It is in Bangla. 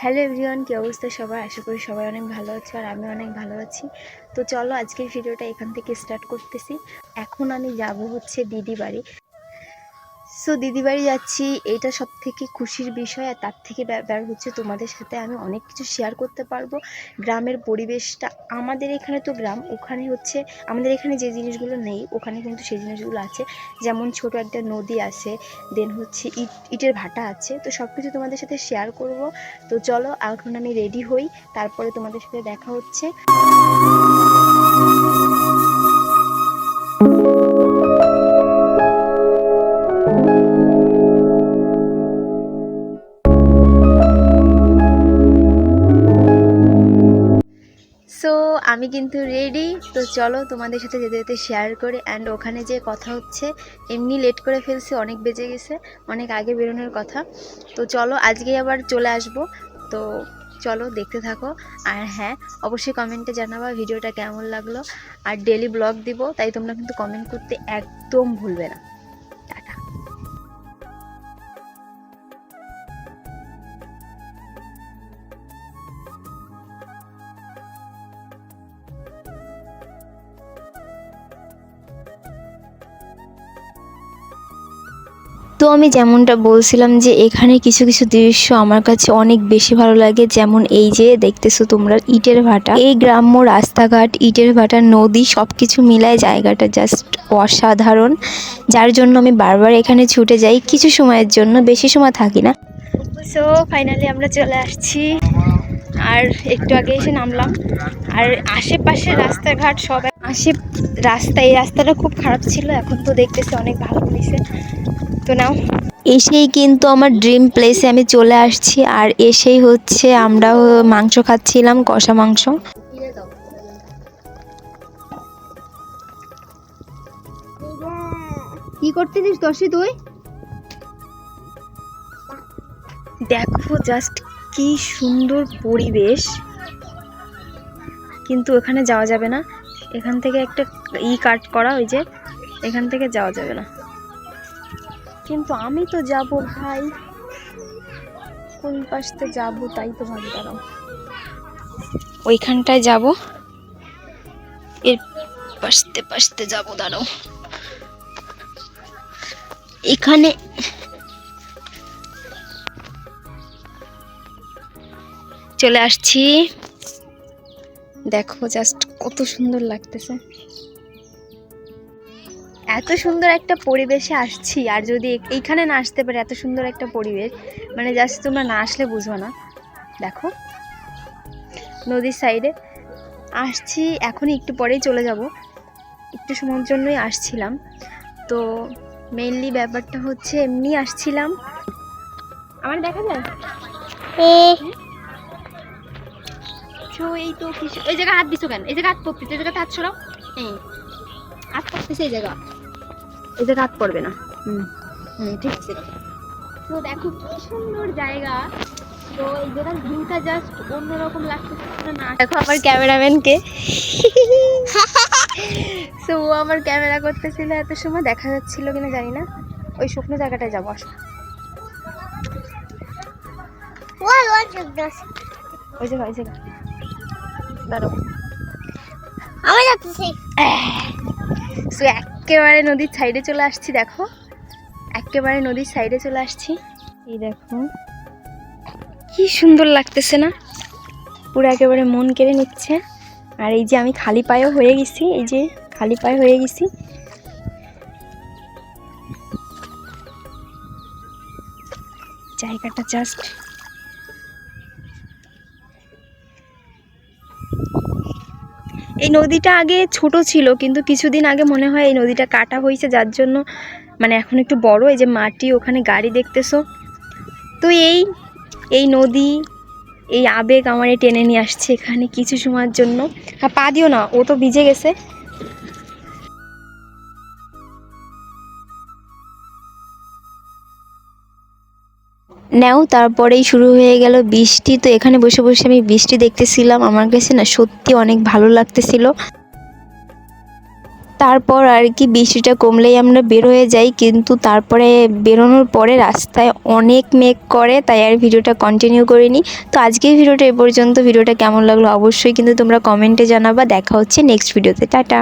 হ্যালো এভরিওয়ান, কি অবস্থা সবার? আশা করি সবাই অনেক ভালো আছে আর আমি অনেক ভালো আছি। তো চলো আজকের ভিডিওটা এখান থেকে স্টার্ট করতেছি। এখন আমি যাব হচ্ছে দিদি বাড়ি। সো দিদি বাড়ি যাচ্ছি, এইটা সব থেকে খুশির বিষয়। আর তার থেকে ব্যাপার হচ্ছে তোমাদের সাথে আমি অনেক কিছু শেয়ার করতে পারবো। গ্রামের পরিবেশটা, আমাদের এখানে তো গ্রাম, ওখানে হচ্ছে আমাদের এখানে যে জিনিসগুলো নেই ওখানে কিন্তু সেই জিনিসগুলো আছে। যেমন ছোট একটা নদী আছে, দেন হচ্ছে ইটের ভাটা আছে। তো সব কিছু তোমাদের সাথে শেয়ার করব। তো চলো এখন আমি রেডি হই, তারপরে তোমাদের সাথে দেখা হচ্ছে। সো আমি কিন্তু রেডি। তো চলো তোমাদের সাথে যেতে যেতে শেয়ার করে। অ্যান্ড ওখানে যে কথা হচ্ছে, এমনি লেট করে ফেলছি, অনেক বেজে গেছে, অনেক আগে বেরোনোর কথা। তো চলো আজকেই আবার চলে আসব। তো চলো দেখতে থাকো। আর হ্যাঁ, অবশ্যই কমেন্টে জানাবা ভিডিওটা কেমন লাগলো। আর ডেলি ব্লগ দিব, তাই তোমরা কিন্তু কমেন্ট করতে একদম ভুলবে না। টাটা। তো আমি যেমনটা বলছিলাম যে এখানে কিছু কিছু দৃশ্য আমার কাছে অনেক বেশি ভালো লাগে। যেমন এই যে দেখতেছো তোমরা ইটের ভাটা, এই গ্রাম্য রাস্তাঘাট, ইটের ভাটা, নদী, সব কিছু মিলায় জায়গাটা জাস্ট অসাধারণ। যার জন্য আমি বারবার এখানে ছুটে যাই কিছু সময়ের জন্য, বেশি সময় থাকি না। সো ফাইনালি আমরা চলে আসছি, আর একটু আগে এসে নামলাম। আর আশেপাশে রাস্তাঘাট সব এই রাস্তাটা খুব খারাপ ছিল, এখন তো দেখতেছি অনেক ভালো হয়েছে। তো নাও, এসেই কিন্তু আমার ড্রিম প্লেসে আমি চলে আসছি। আর এসেই হচ্ছে আমরা মাংস খাচ্ছিলাম, কষা মাংস। কি করতেছিস তসি তুই? দেখো জাস্ট কি সুন্দর পরিবেশ, কিন্তু ওখানে যাওয়া যাবে না। এখান থেকে একটা কাট করা, ওই যে এখান থেকে যাওয়া যাবে না। কিন্তু আমি তো যাব ভাই, কোন পাশতে যাব তাই তো ভাবি। দাঁড়াও, ওইখানটায় যাব, এর পাশতে যাব। দাঁড়াও, এখানে চলে আসছি। দেখো জাস্ট কত সুন্দর লাগতেছে, এত সুন্দর একটা পরিবেশে আসছি। আর যদি এইখানে না আসতে পারে, এত সুন্দর একটা পরিবেশ, মানে জাস্ট তোমরা না আসলে বুঝবো না। দেখো নদীর সাইডে আসছি, এখনই একটু পরেই চলে যাব, একটু সময়ের জন্যই আসছিলাম। তো মেইনলি ব্যাপারটা হচ্ছে এমনি আসছিলাম। আমার দেখা যায় এই তো কিছু, এই জায়গায় হাত দিছো কেন? এই জায়গায় হাত পড়তেছে, এই জায়গাতে হাত সরাও। হাত পড়তেছে, এই জায়গায় হাত পড়বে না। ঠিক আছে। তো দেখো কি সুন্দর জায়গা। তো এই জায়গার ভিউটা জাস্ট অন্যরকম লাগতেছে না। দেখো আমার ক্যামেরাম্যানকে, তো ও আমার ক্যামেরা করতেছিল, এত সময় দেখা যাচ্ছিল কিনা জানি না। ওই শুকনো জায়গাটায় যাবো, আসো। ওই জায়গা দাঁড়াও, আমি যাচ্ছি। সো একেবারে নদীর সাইডে চলে আসছি। দেখো একেবারে নদীর সাইডে চলে আসছি। এই দেখো কি সুন্দর লাগতেছে না, পুরো একেবারে মন কেড়ে নিচ্ছে। আর এই যে আমি খালি পায়ে হয়ে গেছি, এই যে খালি পায়ে হয়ে গেছি। জায়গাটা জাস্ট, এই নদীটা আগে ছোট ছিল, কিন্তু কিছুদিন আগে মনে হয় এই নদীটা কাটা হয়েছে, যার জন্য মানে এখন একটু বড়। এই যে মাটি, ওখানে গাড়ি দেখতেছো। তো এই নদী, এই আবেগ আমারে টেনে নিয়ে আসছে এখানে কিছু সময়ের জন্য। আর পা দিও না, ও তো ভিজে গেছে। নাও তারপরেই শুরু হয়ে গেল বৃষ্টি। তো এখানে বসে বসে আমি বৃষ্টি দেখতেছিলাম, আমার কাছে না সত্যি অনেক ভালো লাগতেছিল। তারপর আর কি বৃষ্টিটা কমলেই আমরা বের হয়ে যাই, কিন্তু তারপরে বেরোনোর পরে রাস্তায় অনেক মেঘ করে, তাই আর ভিডিওটা কন্টিনিউ করিনি। তো আজকের ভিডিওটা এ পর্যন্ত। ভিডিওটা কেমন লাগলো অবশ্যই কিন্তু তোমরা কমেন্টে জানাবা। দেখা হচ্ছে নেক্সট ভিডিওতে। টাটা।